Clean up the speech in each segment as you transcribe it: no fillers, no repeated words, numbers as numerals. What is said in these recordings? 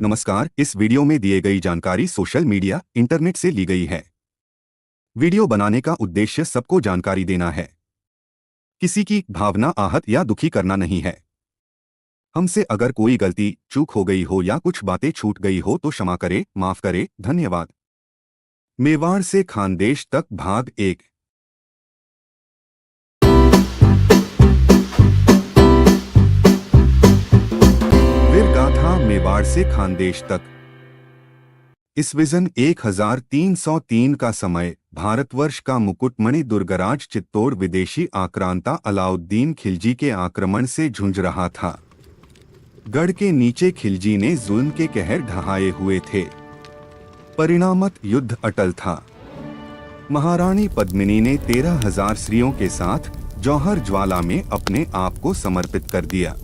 नमस्कार, इस वीडियो में दिए गई जानकारी सोशल मीडिया इंटरनेट से ली गई है। वीडियो बनाने का उद्देश्य सबको जानकारी देना है, किसी की भावना आहत या दुखी करना नहीं है। हमसे अगर कोई गलती चूक हो गई हो या कुछ बातें छूट गई हो तो क्षमा करे, माफ करे। धन्यवाद। मेवाड़ से खानदेश तक भाग 1। वीरगाथा मेवाड़ से खानदेश तक। ईस्वीसन 1303 का समय भारतवर्ष का मुकुटमणि दुर्गराज चित्तौड़ विदेशी आक्रांता अलाउद्दीन खिलजी के आक्रमण से झुंझ रहा था। गढ़ के नीचे खिलजी ने जुल्म के कहर ढहाए हुए थे। परिणामत युद्ध अटल था। महारानी पद्मिनी ने 13,000 स्त्रियों के साथ जौहर ज्वाला में अपने आप को समर्पित कर दिया।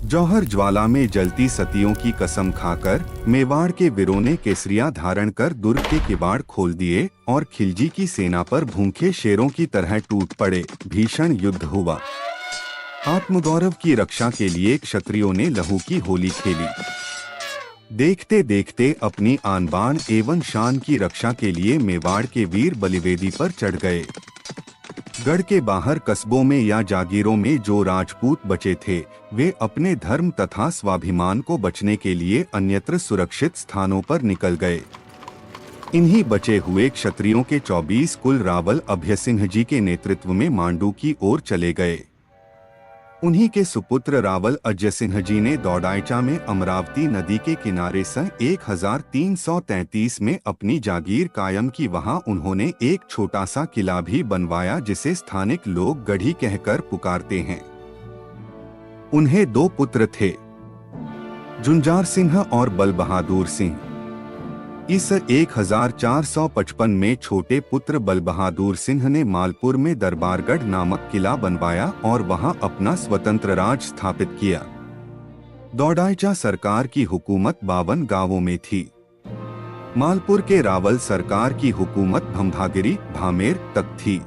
जौहर ज्वाला में जलती सतियों की कसम खाकर मेवाड़ के वीरों ने केसरिया धारण कर दुर्ग के किवाड़ खोल दिए और खिलजी की सेना पर भूखे शेरों की तरह टूट पड़े। भीषण युद्ध हुआ। आत्मगौरव की रक्षा के लिए क्षत्रियों ने लहू की होली खेली। देखते देखते अपनी आन बान एवं शान की रक्षा के लिए मेवाड़ के वीर बलिवेदी पर चढ़ गए। गढ़ के बाहर कस्बों में या जागीरों में जो राजपूत बचे थे वे अपने धर्म तथा स्वाभिमान को बचने के लिए अन्यत्र सुरक्षित स्थानों पर निकल गए। इन्हीं बचे हुए क्षत्रियों के 24 कुल रावल अभयसिंह जी के नेतृत्व में मांडू की ओर चले गए। उन्हीं के सुपुत्र रावल अजय सिंह जी ने दौड़ाईचा में अमरावती नदी के किनारे सन 1333 में अपनी जागीर कायम की। वहां उन्होंने एक छोटा सा किला भी बनवाया जिसे स्थानिक लोग गढ़ी कहकर पुकारते हैं। उन्हें 2 पुत्र थे, जुंजार सिंह और बल बहादुर सिंह। इस 1455 में छोटे पुत्र बल बहादुर सिंह ने मालपुर में दरबारगढ़ नामक किला बनवाया और वहां अपना स्वतंत्र राज स्थापित किया। दौड़ाईचा सरकार की हुकूमत 52 गांवों में थी। मालपुर के रावल सरकार की हुकूमत भंभागिरी भामेर तक थी।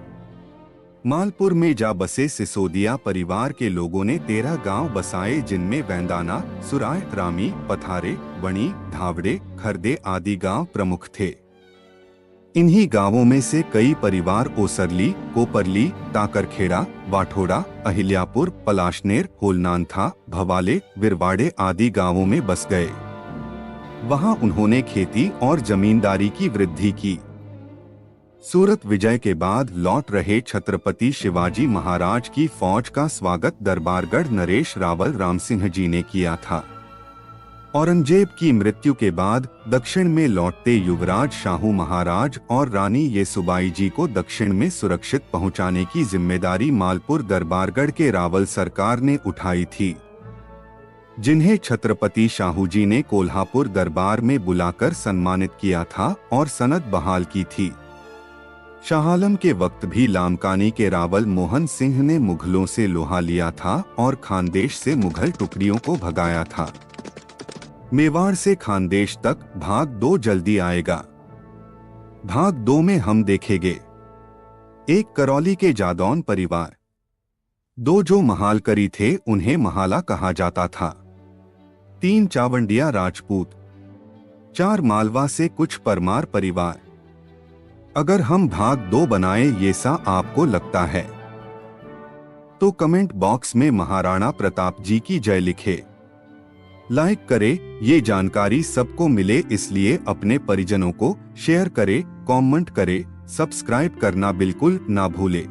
मालपुर में जा बसे सिसोदिया परिवार के लोगों ने 13 गांव बसाए जिनमें वैंदाना, सुराय, रामी, पथारे, वणी, धावड़े, खरदे आदि गांव प्रमुख थे। इन्हीं गांवों में से कई परिवार ओसरली, कोपरली, ताकरखेड़ा, वाठोड़ा, अहिल्यापुर, पलाशनेर, होलनानथा, भवाले, विरवाड़े आदि गांवों में बस गए। वहां उन्होंने खेती और जमींदारी की वृद्धि की। सूरत विजय के बाद लौट रहे छत्रपति शिवाजी महाराज की फौज का स्वागत दरबारगढ़ नरेश रावल राम सिंह जी ने किया था। औरंगजेब की मृत्यु के बाद दक्षिण में लौटते युवराज शाहू महाराज और रानी येसुबाई जी को दक्षिण में सुरक्षित पहुंचाने की जिम्मेदारी मालपुर दरबारगढ़ के रावल सरकार ने उठाई थी, जिन्हें छत्रपति शाहू जी ने कोल्हापुर दरबार में बुलाकर सम्मानित किया था और सनद बहाल की थी। शाह आलम के वक्त भी लामकानी के रावल मोहन सिंह ने मुगलों से लोहा लिया था और खानदेश से मुगल टुकड़ियों को भगाया था। मेवाड़ से खानदेश तक भाग 2 जल्दी आएगा। भाग 2 में हम देखेंगे 1 करौली के जादौन परिवार। 2 जो महालकरी थे उन्हें महाला कहा जाता था। 3 चावंडिया राजपूत। 4 मालवा से कुछ परमार परिवार। अगर हम भाग 2 बनाएं ये सा आपको लगता है तो कमेंट बॉक्स में महाराणा प्रताप जी की जय लिखे। लाइक करें, ये जानकारी सबको मिले इसलिए अपने परिजनों को शेयर करें, कमेंट करें, सब्सक्राइब करना बिल्कुल ना भूले।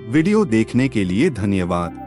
वीडियो देखने के लिए धन्यवाद।